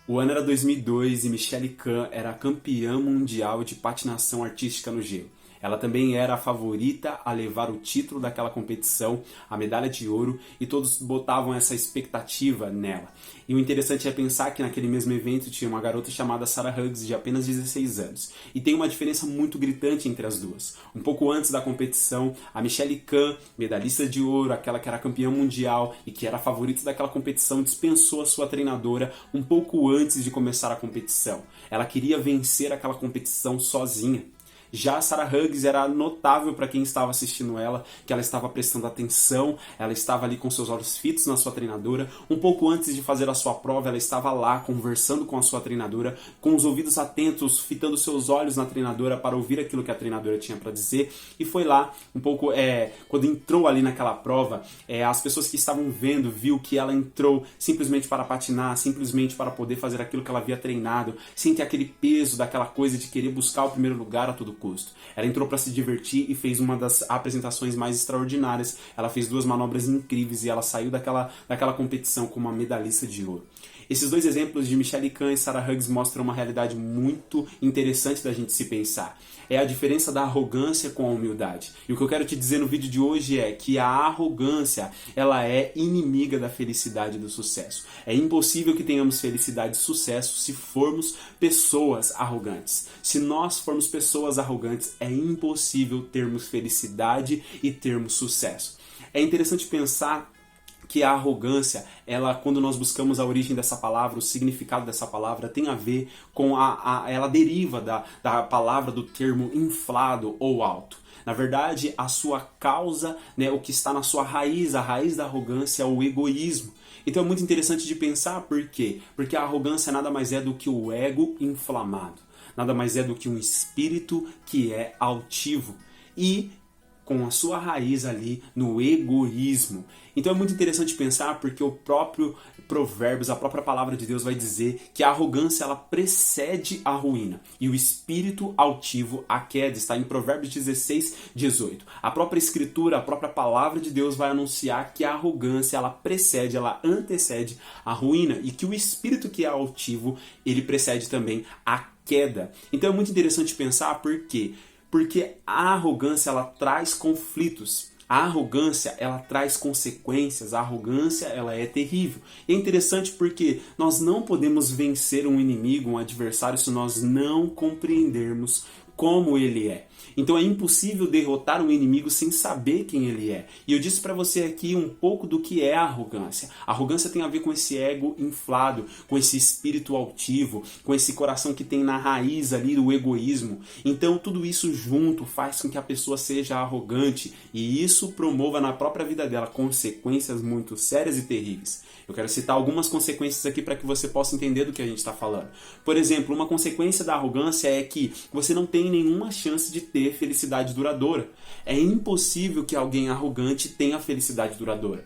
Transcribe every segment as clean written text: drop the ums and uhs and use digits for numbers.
O ano era 2002 e Michelle Khan era a campeã mundial de patinação artística no gelo. Ela também era a favorita a levar o título daquela competição, a medalha de ouro, e todos botavam essa expectativa nela. E o interessante é pensar que naquele mesmo evento tinha uma garota chamada Sarah Hughes, de apenas 16 anos. E tem uma diferença muito gritante entre as duas. Um pouco antes da competição, a Michelle Khan, medalhista de ouro, aquela que era campeã mundial e que era a favorita daquela competição, dispensou a sua treinadora um pouco antes de começar a competição. Ela queria vencer aquela competição sozinha. Já a Sarah Hughes era notável para quem estava assistindo ela, que ela estava prestando atenção, ela estava ali com seus olhos fitos na sua treinadora. Um pouco antes de fazer a sua prova, ela estava lá conversando com a sua treinadora, com os ouvidos atentos, fitando seus olhos na treinadora para ouvir aquilo que a treinadora tinha para dizer. E foi lá, um pouco, quando entrou ali naquela prova, as pessoas que estavam vendo, viu que ela entrou simplesmente para patinar, simplesmente para poder fazer aquilo que ela havia treinado, sem ter aquele peso daquela coisa de querer buscar o primeiro lugar a todo custo. Ela entrou para se divertir e fez uma das apresentações mais extraordinárias. Ela fez 2 manobras incríveis e ela saiu daquela competição como uma medalhista de ouro. Esses 2 exemplos de Michelle Khan e Sarah Hughes mostram uma realidade muito interessante da gente se pensar. É a diferença da arrogância com a humildade. E o que eu quero te dizer no vídeo de hoje é que a arrogância, ela é inimiga da felicidade e do sucesso. É impossível que tenhamos felicidade e sucesso se formos pessoas arrogantes. Se nós formos pessoas arrogantes, é impossível termos felicidade e termos sucesso. É interessante pensar que a arrogância, ela, quando nós buscamos a origem dessa palavra, o significado dessa palavra, tem a ver com ela deriva da palavra, do termo inflado ou alto. Na verdade, a sua causa, né, o que está na sua raiz, a raiz da arrogância é o egoísmo. Então é muito interessante de pensar, por quê? Porque a arrogância nada mais é do que o ego inflamado. Nada mais é do que um espírito que é altivo. E com a sua raiz ali no egoísmo. Então é muito interessante pensar porque o próprio Provérbios, a própria palavra de Deus vai dizer que a arrogância ela precede a ruína e o espírito altivo a queda. Está em Provérbios 16, 18. A própria escritura, a própria palavra de Deus vai anunciar que a arrogância ela precede, ela antecede a ruína e que o espírito que é altivo, ele precede também a queda. Então é muito interessante pensar por quê? Porque a arrogância ela traz conflitos, a arrogância ela traz consequências, a arrogância ela é terrível. E é interessante porque nós não podemos vencer um inimigo, um adversário, se nós não compreendermos como ele é. Então é impossível derrotar um inimigo sem saber quem ele é. E eu disse para você aqui um pouco do que é a arrogância. A arrogância tem a ver com esse ego inflado, com esse espírito altivo, com esse coração que tem na raiz ali do egoísmo. Então tudo isso junto faz com que a pessoa seja arrogante e isso promova na própria vida dela consequências muito sérias e terríveis. Eu quero citar algumas consequências aqui para que você possa entender do que a gente está falando. Por exemplo, uma consequência da arrogância é que você não tem nenhuma chance de ter felicidade duradoura. É impossível que alguém arrogante tenha felicidade duradoura.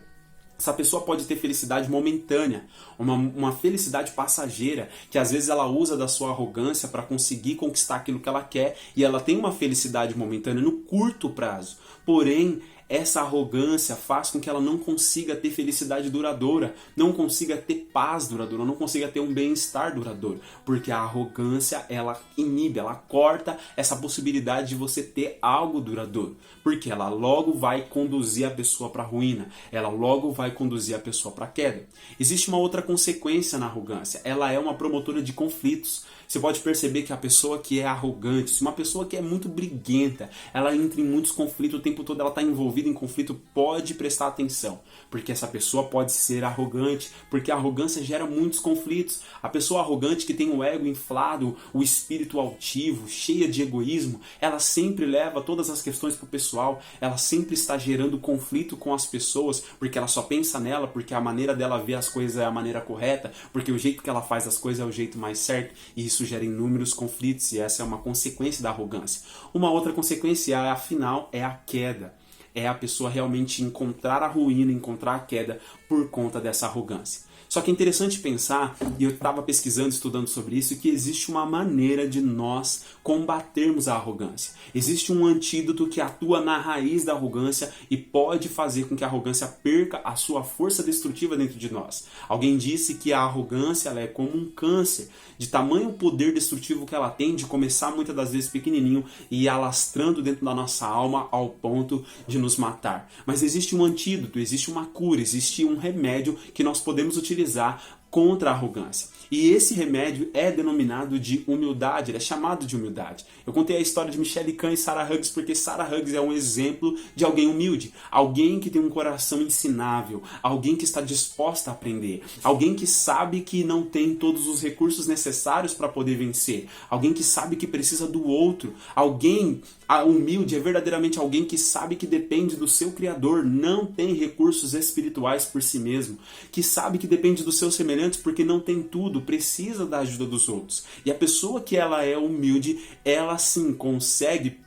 Essa pessoa pode ter felicidade momentânea, uma felicidade passageira, que às vezes ela usa da sua arrogância para conseguir conquistar aquilo que ela quer, e ela tem uma felicidade momentânea no curto prazo. Porém, essa arrogância faz com que ela não consiga ter felicidade duradoura, não consiga ter paz duradoura, não consiga ter um bem-estar duradouro, porque a arrogância ela inibe, ela corta essa possibilidade de você ter algo duradouro, porque ela logo vai conduzir a pessoa para a ruína, ela logo vai conduzir a pessoa para a queda. Existe uma outra consequência na arrogância, ela é uma promotora de conflitos. Você pode perceber que a pessoa que é arrogante, se uma pessoa que é muito briguenta, ela entra em muitos conflitos o tempo todo, ela está envolvida em conflito, pode prestar atenção, porque essa pessoa pode ser arrogante, porque a arrogância gera muitos conflitos. A pessoa arrogante que tem o ego inflado, o espírito altivo, cheia de egoísmo, ela sempre leva todas as questões para o pessoal, ela sempre está gerando conflito com as pessoas, porque ela só pensa nela, porque a maneira dela ver as coisas é a maneira correta, porque o jeito que ela faz as coisas é o jeito mais certo, e isso gera inúmeros conflitos, e essa é uma consequência da arrogância. Uma outra consequência, afinal, é a queda. É a pessoa realmente encontrar a ruína, encontrar a queda por conta dessa arrogância. Só que é interessante pensar, e eu estava pesquisando, estudando sobre isso, que existe uma maneira de nós combatermos a arrogância. Existe um antídoto que atua na raiz da arrogância e pode fazer com que a arrogância perca a sua força destrutiva dentro de nós. Alguém disse que a arrogância ela é como um câncer, de tamanho poder destrutivo que ela tem, de começar muitas das vezes pequenininho e ir alastrando dentro da nossa alma ao ponto de nos matar. Mas existe um antídoto, existe uma cura, existe um remédio que nós podemos utilizar contra a arrogância. E esse remédio é denominado de humildade, ele é chamado de humildade. Eu contei a história de Michelle Kahn e Sarah Hughes porque Sarah Hughes é um exemplo de alguém humilde, alguém que tem um coração ensinável, alguém que está disposta a aprender, alguém que sabe que não tem todos os recursos necessários para poder vencer, alguém que sabe que precisa do outro, alguém humilde é verdadeiramente alguém que sabe que depende do seu Criador, não tem recursos espirituais por si mesmo, que sabe que depende dos seus semelhantes porque não tem tudo, precisa da ajuda dos outros. E a pessoa que ela é humilde, ela sim consegue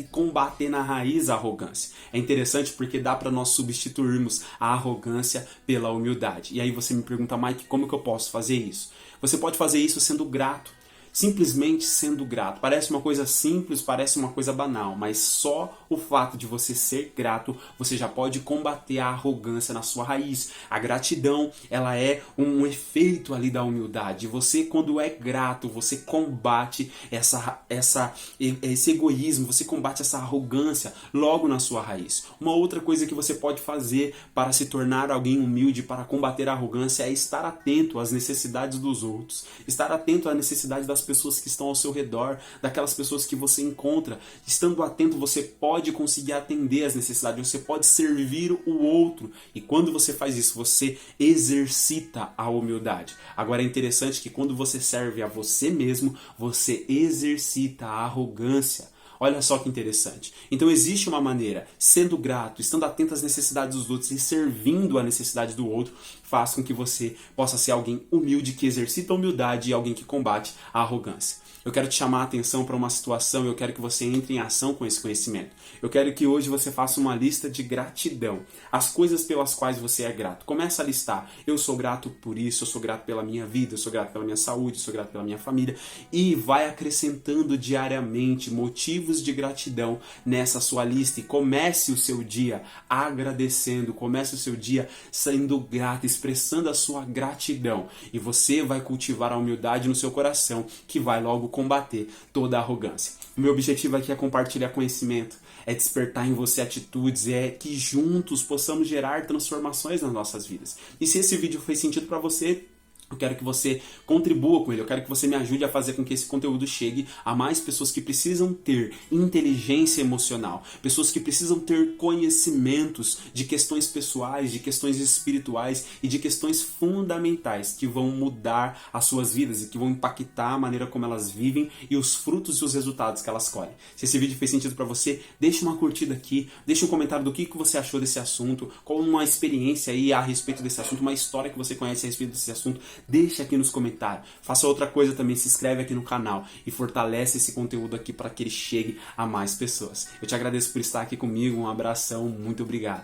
combater na raiz a arrogância. É interessante porque dá para nós substituirmos a arrogância pela humildade. E aí você me pergunta, Mike, como que eu posso fazer isso? Você pode fazer isso sendo grato. Simplesmente sendo grato. Parece uma coisa simples, parece uma coisa banal, mas só o fato de você ser grato, você já pode combater a arrogância na sua raiz. A gratidão, ela é um efeito ali da humildade. Você, quando é grato, você combate esse egoísmo, você combate essa arrogância logo na sua raiz. Uma outra coisa que você pode fazer para se tornar alguém humilde, para combater a arrogância, é estar atento às necessidades dos outros, estar atento à necessidade das pessoas que estão ao seu redor, daquelas pessoas que você encontra. Estando atento, você pode conseguir atender as necessidades, você pode servir o outro. E quando você faz isso, você exercita a humildade. Agora é interessante que quando você serve a você mesmo, você exercita a arrogância. Olha só que interessante. Então existe uma maneira, sendo grato, estando atento às necessidades dos outros e servindo a necessidade do outro, faz com que você possa ser alguém humilde, que exercita a humildade e alguém que combate a arrogância. Eu quero te chamar a atenção para uma situação, eu quero que você entre em ação com esse conhecimento. Eu quero que hoje você faça uma lista de gratidão, as coisas pelas quais você é grato. Começa a listar, eu sou grato por isso, eu sou grato pela minha vida, eu sou grato pela minha saúde, eu sou grato pela minha família, e vai acrescentando diariamente motivos de gratidão nessa sua lista e comece o seu dia agradecendo, comece o seu dia sendo grato, expressando a sua gratidão, e você vai cultivar a humildade no seu coração, que vai logo combater toda a arrogância. O meu objetivo aqui é compartilhar conhecimento, é despertar em você atitudes, é que juntos possamos gerar transformações nas nossas vidas. E se esse vídeo fez sentido para você, eu quero que você contribua com ele, eu quero que você me ajude a fazer com que esse conteúdo chegue a mais pessoas que precisam ter inteligência emocional, pessoas que precisam ter conhecimentos de questões pessoais, de questões espirituais e de questões fundamentais que vão mudar as suas vidas e que vão impactar a maneira como elas vivem e os frutos e os resultados que elas colhem. Se esse vídeo fez sentido para você, deixe uma curtida aqui, deixe um comentário do que você achou desse assunto, qual uma experiência aí a respeito desse assunto, uma história que você conhece a respeito desse assunto. Deixa aqui nos comentários. Faça outra coisa também, se inscreve aqui no canal e fortalece esse conteúdo aqui para que ele chegue a mais pessoas. Eu te agradeço por estar aqui comigo, um abração, muito obrigado.